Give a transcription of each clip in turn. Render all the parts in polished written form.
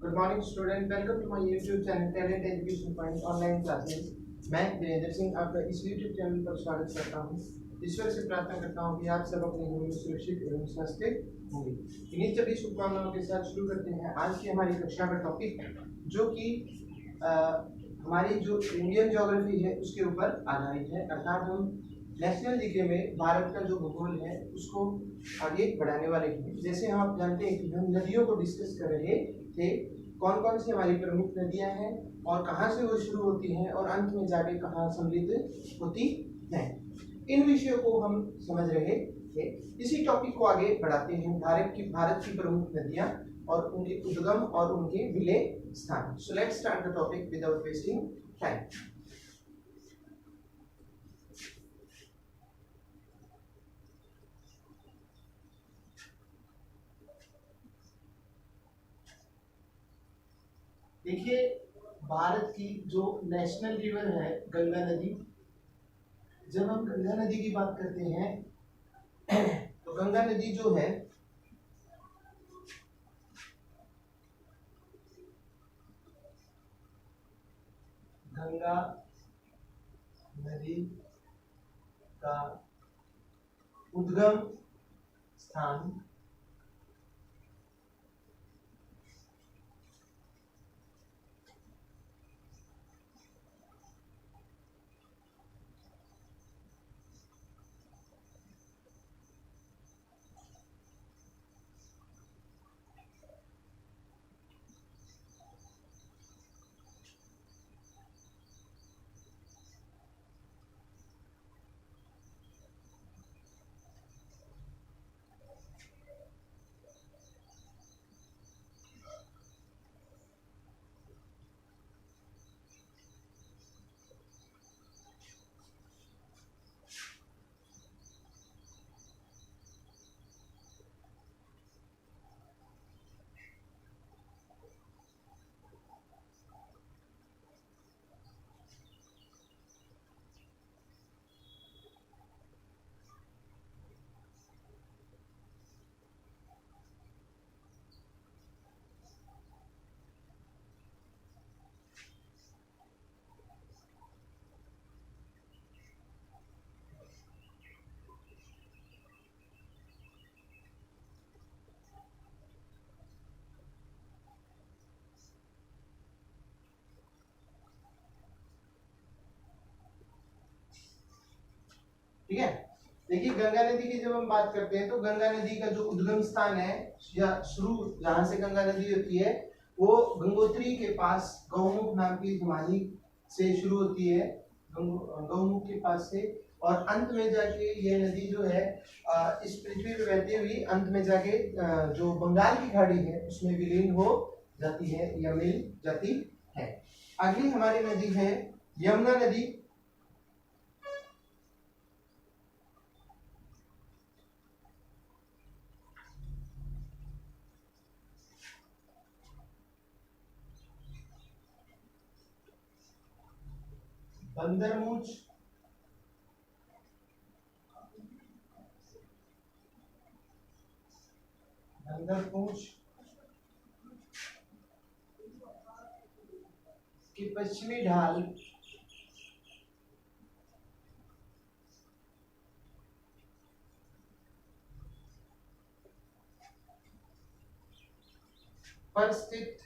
Good morning student, welcome to my YouTube channel talent education point online classes. मैं वीरेंद्र सिंह आपका इस YouTube channel पर स्वागत करता हूं। ईश्वर से प्रार्थना करता हूं कि आप सब अपने घर में सुरक्षित एवं स्वस्थ होंगे। इन्हीं सभी शुभकामनाओं के साथ शुरू करते हैं आज की हमारी कक्षा का टॉपिक, जो कि हमारी जो इंडियन ज्योग्राफी है उसके ऊपर आधारित है। अर्थात हम नेशनल जीके में भारत का जो भूगोल है उसको आगे बढ़ाने वाले हैं। जैसे हम आप जानते हैं कि हम नदियों को डिस्कस कर रहे थे, कौन कौन सी हमारी प्रमुख नदियां हैं और कहाँ से वो शुरू होती हैं और अंत में जाके कहाँ सम्मिलित होती हैं। इन विषयों को हम समझ रहे थे। इसी टॉपिक को आगे बढ़ाते हैं, भारत की प्रमुख नदियां और उनके उद्गम और उनके विलय स्थान। So let's start the topic without wasting time. देखिए, भारत की जो नेशनल रिवर है गंगा नदी, जब हम गंगा नदी की बात करते हैं तो गंगा नदी जो है गंगा नदी का उद्गम स्थान ठीक है। देखिए, गंगा नदी की जब हम बात करते हैं तो गंगा नदी का जो उद्गम स्थान है या शुरू जहां से गंगा नदी होती है वो गंगोत्री के पास गौमुख नाम की हिमालय से शुरू होती है, गौमुख के पास से, और अंत में जाके ये नदी जो है इस पृथ्वी पे बहती हुई अंत में जाके जो बंगाल की खाड़ी है उसमें विलीन हो जाती है या मिल जाती है। अगली हमारी नदी है यमुना नदी। बंदरमूछ, बंदरपूंछ की पश्चिमी ढाल पर स्थित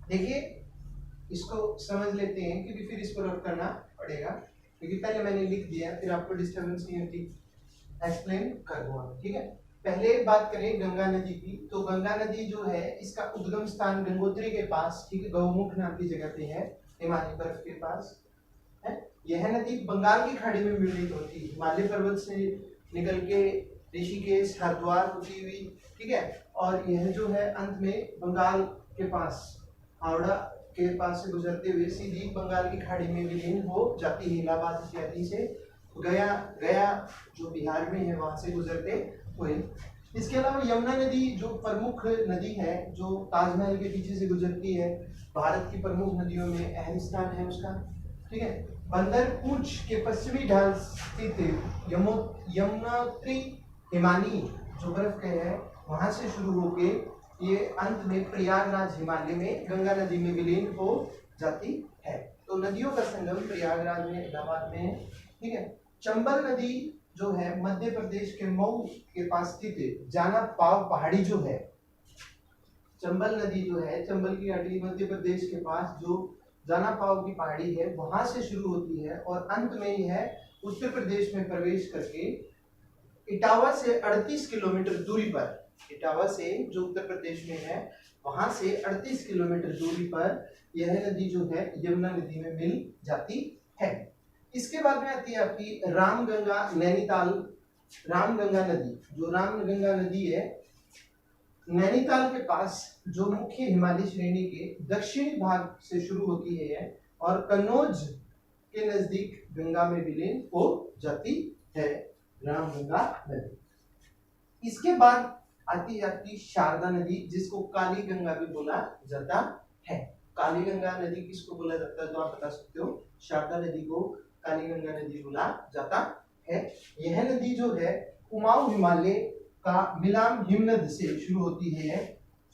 देखिए, इसको समझ लेते हैं क्योंकि फिर इसको रब करना पड़ेगा, क्योंकि पहले मैंने लिख दिया फिर आपको डिस्टर्बेंस नहीं होती, एक्सप्लेन कर दूंगा, ठीक है। पहले बात करें गंगा नदी की, तो गंगा नदी जो है इसका उद्गम स्थान गंगोत्री के पास, ठीक है, गौमुख नाम की जगह पे है, हिमालय पर्वत के पास है। यह नदी बंगाल की खाड़ी में मिलित होती है, हिमालय पर्वत से निकल के ऋषिकेश हरिद्वार होती हुई, ठीक है, और यह जो है अंत में बंगाल के पास हावड़ा के पास से गुजरते हुए सीधी बंगाल की खाड़ी में विलीन हो जाती है, इलाहाबाद इत्यादि से गया गया जो बिहार में है वहां से गुजरते हुए। इसके अलावा यमुना नदी जो प्रमुख नदी है, जो ताजमहल के पीछे से गुजरती है, भारत की प्रमुख नदियों में अहम स्थान है उसका, ठीक है। बंदर पूंछ के पश्चिमी ढाल स्थित यमुनोत्री हिमानी जो बर्फ के है वहां से शुरू होके ये अंत में प्रयागराज हिमालय में गंगा नदी में विलीन हो जाती है। तो नदियों का संगम प्रयागराज में, इलाहाबाद में है, ठीक है। चंबल नदी जो है मध्य प्रदेश के मऊ के पास स्थित है, जाना पाव पहाड़ी जो है, चंबल नदी जो है, चंबल की घाटी मध्य प्रदेश के पास जो जाना पाव की पहाड़ी है वहां से शुरू होती है और अंत में यह उत्तर प्रदेश में प्रवेश करके इटावा से 38 किलोमीटर दूरी पर, इटावा से जो उत्तर प्रदेश में है वहां से 38 किलोमीटर दूरी पर यह नदी जो है यमुना नदी में मिल जाती है। इसके बाद में आती है आपकी रामगंगा नैनीताल, रामगंगा नदी, जो रामगंगा नदी है नैनीताल के पास जो मुख्य हिमालय श्रेणी के दक्षिणी भाग से शुरू होती है और कन्नौज के नजदीक गंगा में विलीन हो जाती है, रामगंगा नदी। इसके बाद आती है आपकी शारदा नदी, जिसको काली गंगा भी बोला जाता है। काली गंगा नदी किसको बोला जाता है तो आप बता सकते हो, शारदा नदी को काली गंगा नदी बोला जाता है। यह नदी जो है कुमाऊं हिमालय का मिलाम हिमनद से शुरू होती है,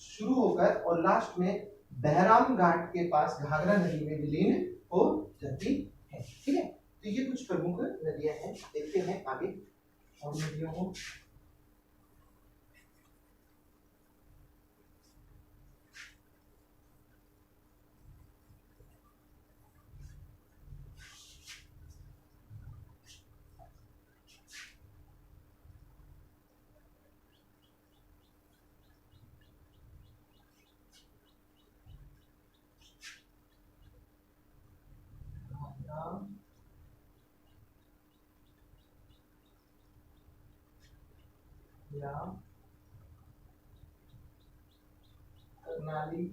शुरू होकर और लास्ट में बहराम घाट के पास घाघरा नदी में विलीन हो जाती है, ठीक है। तो ये कुछ प्रमुख नदियां हैं, देखते हैं आगे और नदियों को। या करनाली,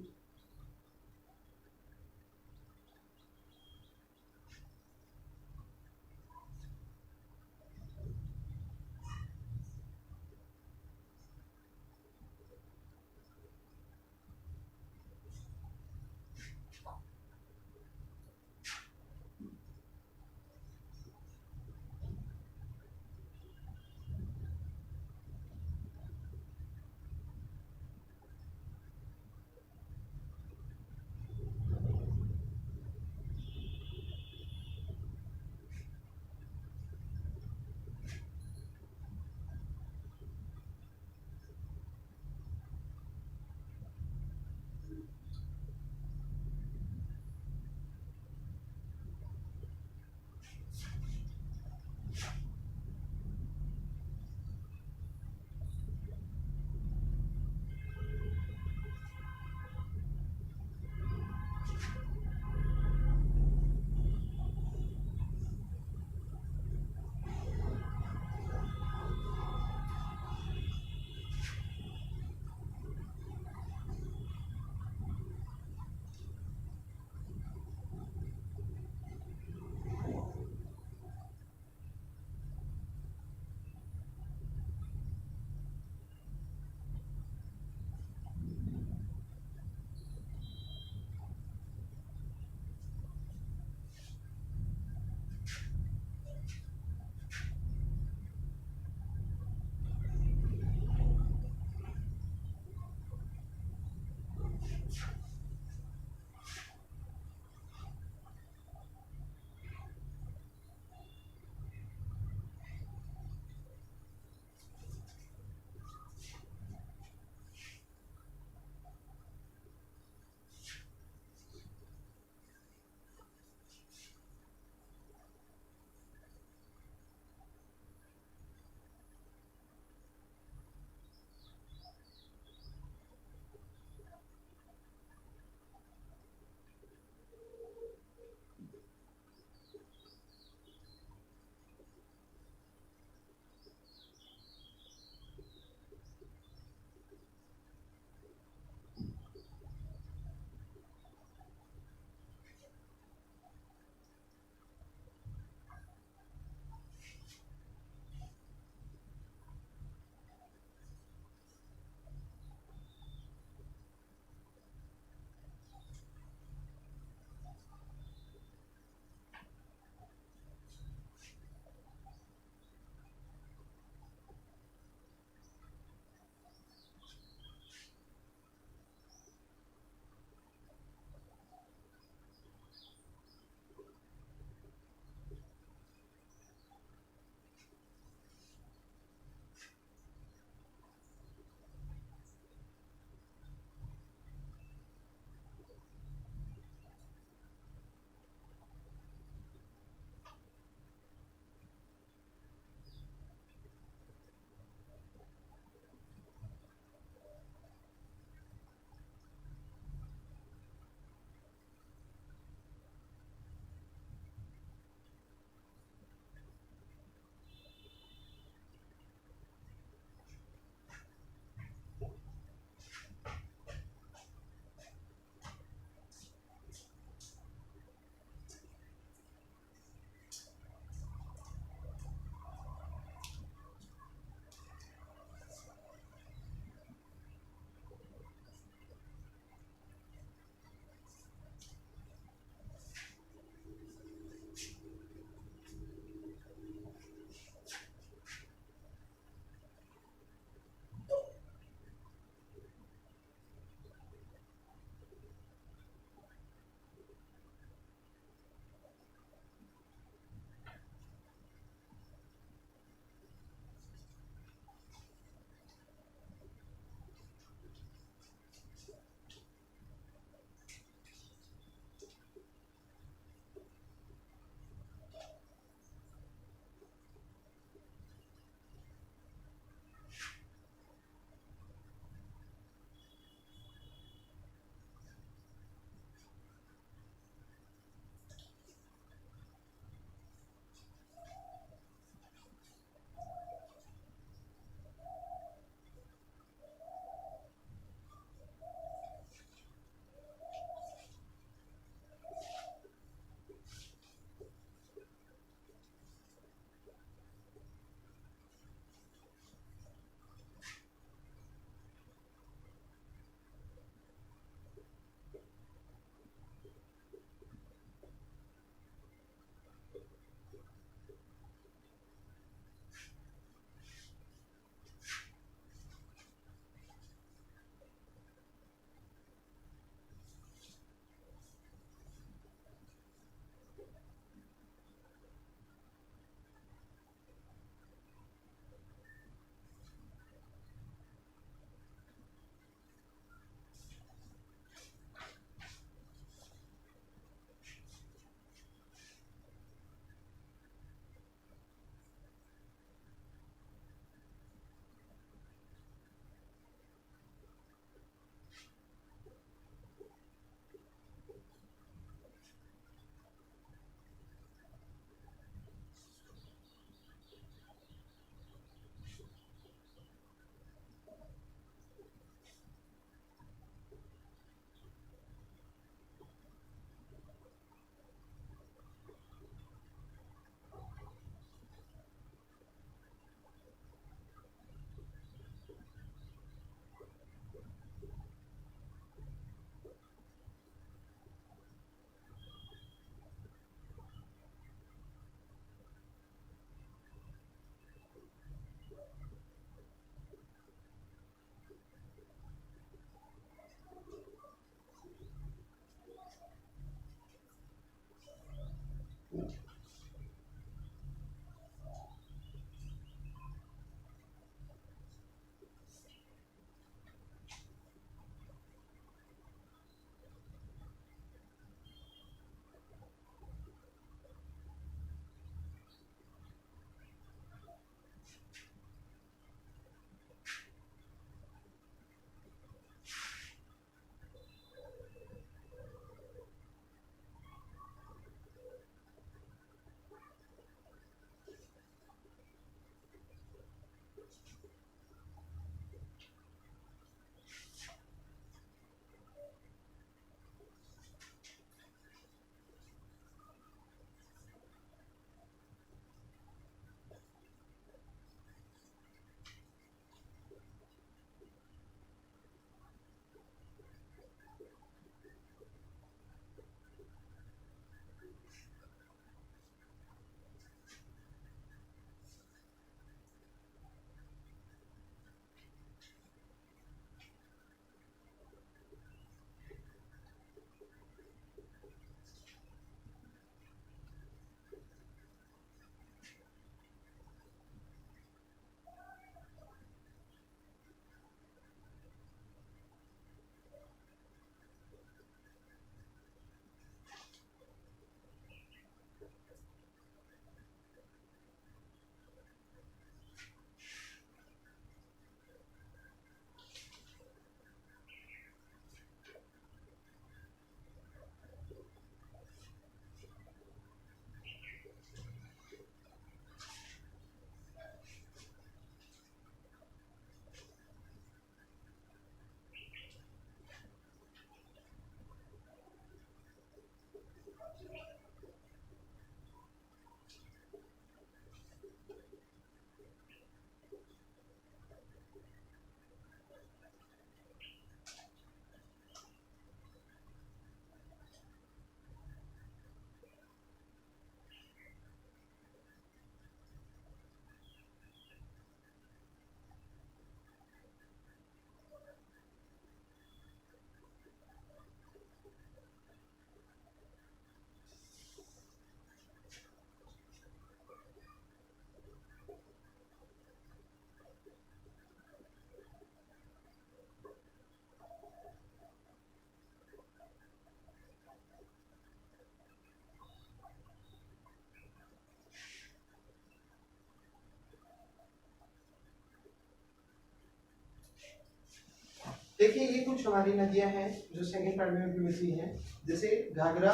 देखिए ये कुछ हमारी नदियां हैं जो सेकंड प्राइमरी में मिलती हैं, जैसे घाघरा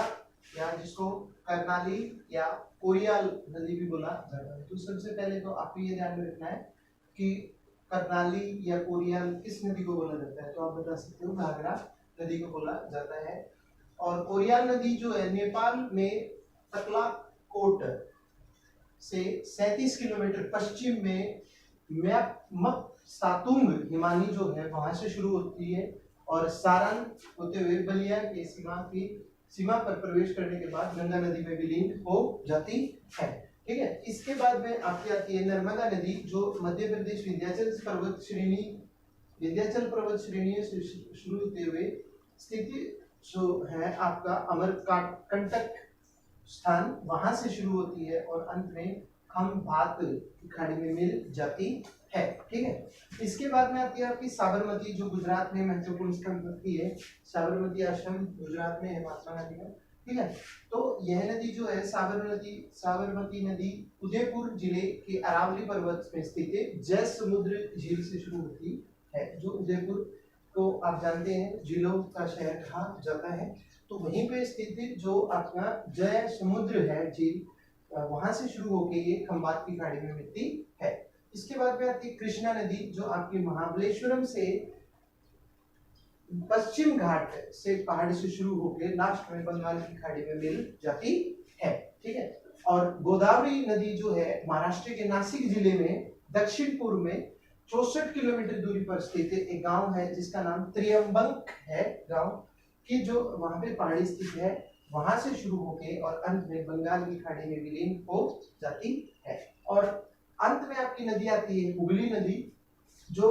या जिसको करनाली या कोरियाल नदी भी बोला जाता है। तो सबसे पहले तो आपको ये ध्यान में रखना है कि करनाली या कोरियाल किस नदी को बोला जाता है, तो आप बता सकते हो घाघरा नदी को बोला जाता है। और कोरियाल नदी जो है नेपाल में तकलाकोट से 37 किलोमीटर पश्चिम में सातुंग हिमानी जो है वहां से शुरू होती है और सारण होते हुए बलिया के सीमा पर प्रवेश करने के बाद गंगा नदी में विलीन हो जाती है। ठीक है, इसके बाद में आपकी आती है नर्मदा नदी जो मध्य प्रदेश विंध्याचल पर्वत श्रेणी से शुरू होते हुए स्थिति जो है आपका अमरकंटक स्थान वहां से शुरू होती है और अंत में खंभात की खाड़ी में मिल जाती है। ठीक है, इसके बाद में आती है आपकी साबरमती जो गुजरात में महत्वपूर्ण स्थान रखती है। साबरमती आश्रम गुजरात में है महात्मा गांधी का। ठीक है, तो यह नदी जो है साबरमती नदी उदयपुर जिले के अरावली पर्वत में स्थित है। जय समुद्र झील से शुरू होती है, जो उदयपुर को आप जानते हैं जिलों का शहर कहा जाता है, तो वहीं पे स्थित जो अपना जय समुद्र है झील, वहां से शुरू होकर ये खंबात की खाड़ी में मिलती है। इसके बाद में आती है कृष्णा नदी जो आपकी महाबलेश्वरम से पश्चिम घाट से पहाड़ी से शुरू होकर लास्ट में बंगाल की खाड़ी में मिल जाती है। ठीक है, और गोदावरी नदी जो है महाराष्ट्र के नासिक जिले में दक्षिण पूर्व में 64 किलोमीटर दूरी पर स्थित एक गांव है जिसका नाम त्रियंबक है गांव की, जो वहां पे पहाड़ी स्थित है, वहां से शुरू होके और अंत में बंगाल की खाड़ी में विलीन हो जाती है। और अंत में आपकी नदी आती है हुगली नदी जो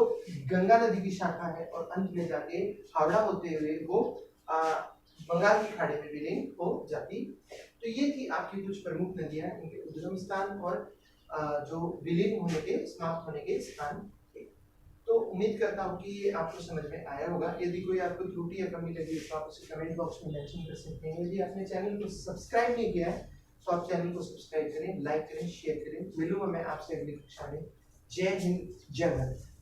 गंगा नदी की शाखा है और अंत में जाके हावड़ा होते हुए वो बंगाल की खाड़ी में विलीन हो जाती है। तो ये थी आपकी कुछ प्रमुख नदियां, इनके उद्गम स्थान और जो विलीन होने के, समाप्त होने के स्थान थे। तो उम्मीद करता हूँ कि ये आपको समझ में आया होगा। यदि कोई आपको त्रुटि या कमी लगी तो आप उसे कमेंट बॉक्स में मेंशन कर सकते हैं। यदि आपने चैनल को सब्सक्राइब नहीं किया है तो आप चैनल को सब्सक्राइब करें, लाइक करें, शेयर करें। मिलूंगा मैं आपसे अगली कक्षा में। जय हिंद, जय भारत।